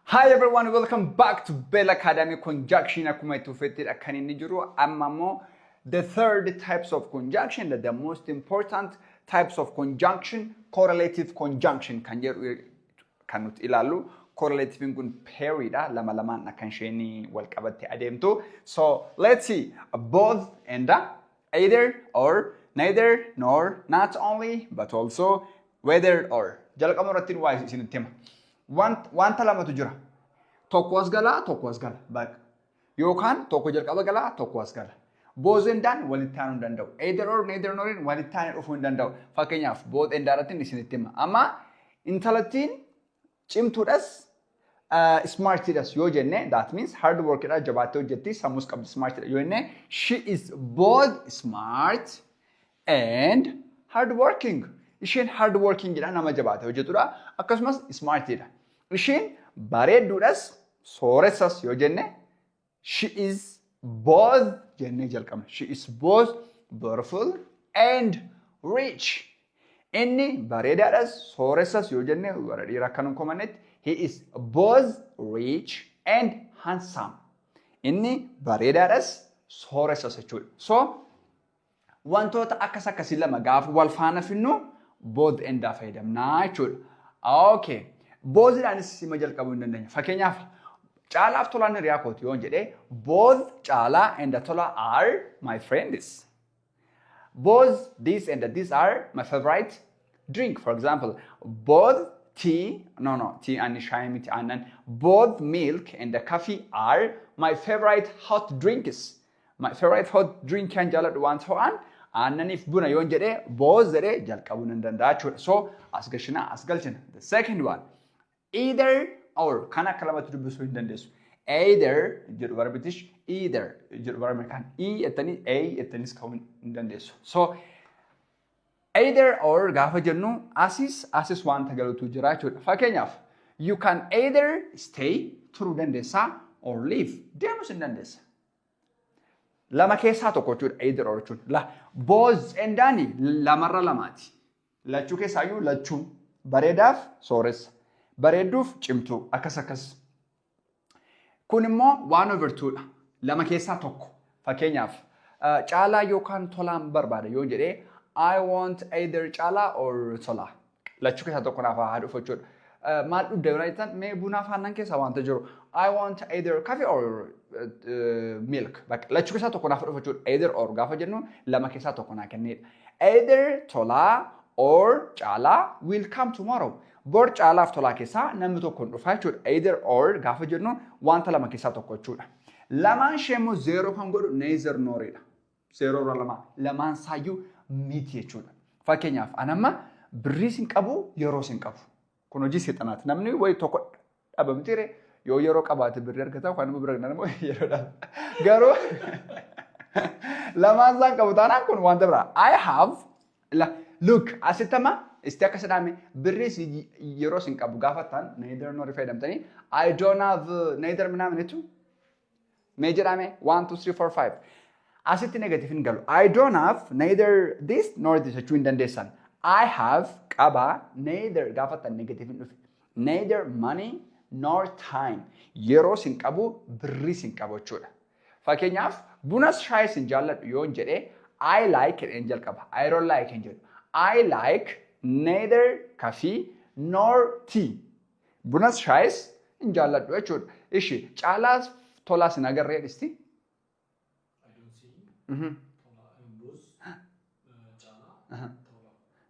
Hi everyone, welcome back to Bell Academy Conjunction. The third types of conjunction, the most important types of conjunction, correlative conjunction. Kanut ilalu correlative kun period lama lama na kansheni wal qabatti ademtu. So let's see both and either or neither nor not only but also whether or. Jalqamoratin waa isin tema. Wanta lamatu jira. Tokko as gala bak. Yookaan tokko jalqaba gala tokko as gala. Both and dan walitti aanuu danda'u. Either or neither nor walitti aanee dhufuu hin danda'u. Fakkeenyaaf both and daratin isinitti hima. Amma intalattiin cimtuudhas smartidhas yoo jenne that means hard workidha jabaattee hojjetti sammuus qabdi smartidha yoo jenne she is both smart and hard working. Isheen hard working jedha nama jabaattee hojjetudha akkasumas smartidha. Isheen bareedduudhas sooressas yoo jenne she is both jenne jalqabna. She is both beautiful and rich. Inni bareedaadhas sooressas yoo jenne warra dhiiraa akkanum komannetti he is both rich and handsome. Inni bareedaadhas sooressas jechuudha. So wantoota akkas akkasii lama gaafa wal faana finnu both and fayyadamnaa jechuudha. Okay. Both daanis sima jalqabuu hin dandeenya. Fakkeenyaaf caalaaf tolaan hiriyaa kooti yoo jedhee both Chala and Tola are my friends. Both this and this are my favorite drink. For example, both tea and shai and both milk and the coffee are my favorite hot drinks. My favorite hot drink can jalad one to one. And if buna yon jede both zere jalqabuu hin danda'a. So asgashina asgalchina. The second one, either or kana kalamatu dubbisu hin dandeessu. Either jedhu barbitish either jedhu barbakan ettani ettanis ka'uu hin dandeessu. So either or gaafa jennu asis wanta galutu jira jechuudha. Fakkeenyaaf you can either stay turuu dandeessa or leave deemus hin dandeessa. Lama keessaa tokko jechuudha either or jechuudha. Both and dani lamarra lamaati. Lachuu keessaayyuu lachuun bareedaaf sooressa. Bareedduuf cimtuu akkas. Kun immoo 1/2 dha. Lama keessaa tokko. Fakkeenyaaf caalaa yookaan tolaan barbaada yoo jedhee I want either Chala or Tola. Lachuu keessaa tokko naaf haa dhufu jechuudha. Maal dhugda yoo jettan mee bunaaf aannan keessaa wanta jiru I want either coffee or milk. Lachuu keessaa tokko naaf dhufu jechuudha. Either or gaafa jennu lama keessaa tokko naa kennedha. Either Tola or Chala will come tomorrow. Bor Chalaaf Tola keessaa namni tokko dhufa jechuudha. Either or gaafa jennu wanta lama keessaa tokko jechuudha. Lamaan sheemmoo zero kan godhu neither noridha. Zero irra lamaan saayyuu miti jechuudha. Fakkeenyaaf anamma birrii sin qabu yeroo sin qabu. Kun hojii seexanaati. Namni wayi tokko dhabamtire yoo yeroo qabaate birrii argata kan nama bira nama yeroo dhaba. Garuu lamaan san qabu taanaan kun wanta biraa. I have look asittama isti akka sadame birrii yeroo sin qabu gaafatan neither nor fayyadamtanii I don't have neither minaminitu meejedhame 1 2 3 4 5 asitti negative hin galu. I don't have neither this nor this jechuu hin dandeessan. I have qaba neither gaafatan negative hin dhufe. Neither money nor time. Yeroo sin qabu birrii sin qabu jechuudha. Fakkeenyaaf bunas shaayii sin jaalladhu yoo jedhee I like it hin jalqaba. I don't like hin jedhu. I like neither coffee nor tea. Bunas shaayis hin jaalladhu jechuudha. Ishi caalaas tolaas hin agarree dhisti.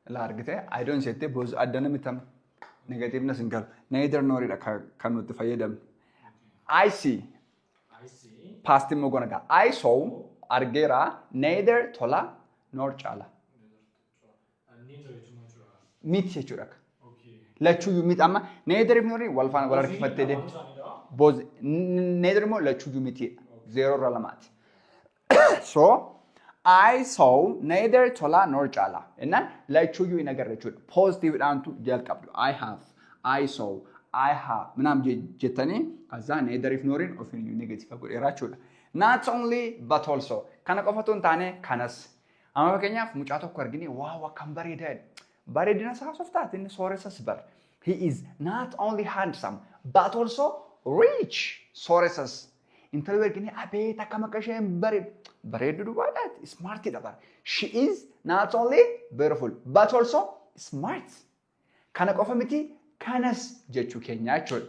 La argite I don't say te both addana mitam negative na single neither nor ida kan nuti fayyadamnu. I see past immoo gonaga I saw argeera neither Tola nor Chala. Meet jechuudha. Lachuu meet amma neither nor wal faana wal harkifattee deem. Both neither immoo lachuu meet zero irra lamaati. So I saw neither Tola nor Chala. And then lachuu in agarre jechuudha. Positive dhaantu jalqabdu. I have, I saw, I have. Minam jettanii kaza neither if norin of negative godheera jechuudha. Not only but also kana qofatu hin taane kanas. Amma fakkeenyaaf mucaa tokko argine waaw akkam bareedaadha. Bareedina isaa softaati inni sooressas bar. He is not only handsome but also rich soresas intalli wergini abeet akka makasheen bareedu dubaadhaat smart dha. She is not only beautiful but also smart. Kana qofa miti kanas jechuu keenya jechuudha.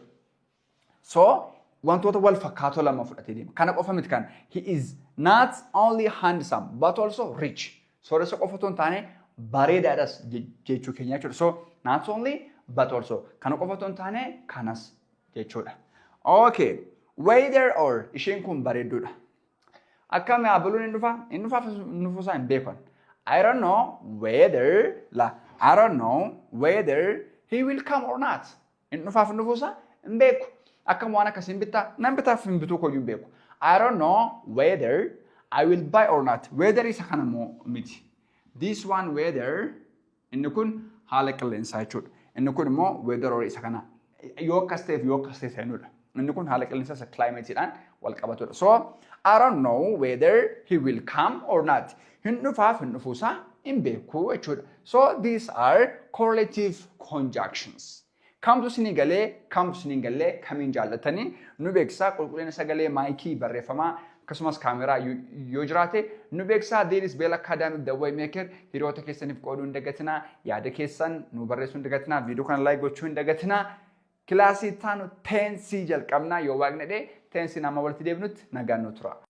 So wantoota wal fakkaatoo lama fudhatee deema. Kana qofa miti kan he is not only handsome but also rich. Sooressa qofa otoo hin taane bareedaadhas jechuu keenya jechuudha. So not only but also kana qofa otoo hin taane kanas jechuudha. Okay. Whether or isheen kun bareedduudha. Akkami abaluun hin dhufuusaa hin beekan. I don't know whether he will come or not. Hin dhufuusaa hin beeku. Akkam waan akkasiin bittaa nan bitaaf hin bituu koyyuu hin beeku. I don't know whether I will buy or not. Whether isa kana moo miti. This one whether inni kun haala qilleensaa jechuudha. Inni kun immoo whether or isa kana. Yoo akkas ta'eef yoo akkas ta'e seenuudha. Inni kun haala qilleensaa climate-dhaan wal qabatudha. So I don't know whether he will come or not. Hin dhufaaf hin dhufuusaa hin beeku jechuudha. So these are correlative conjunctions. Kamtu isinii galee, kamtu isinii galee, kamiin jaallatanii nu beeksisaa qulqullina sagalee maayikii barreeffamaa akkasumas kaameraa yoo jiraate nu beeksisaa Denis Bell Academic The Waymaker hiriyoota keessaniif qooduu hin dagatinaa, yaada keessan nu barreessuu hin dagatinaa, viidiyoo kana like gochuu hin dagatinaa. Kilaasii taanu teensii jalqabnaa yoo waaqni dhee teensii nama walitti deebinutti nagaan nu tura.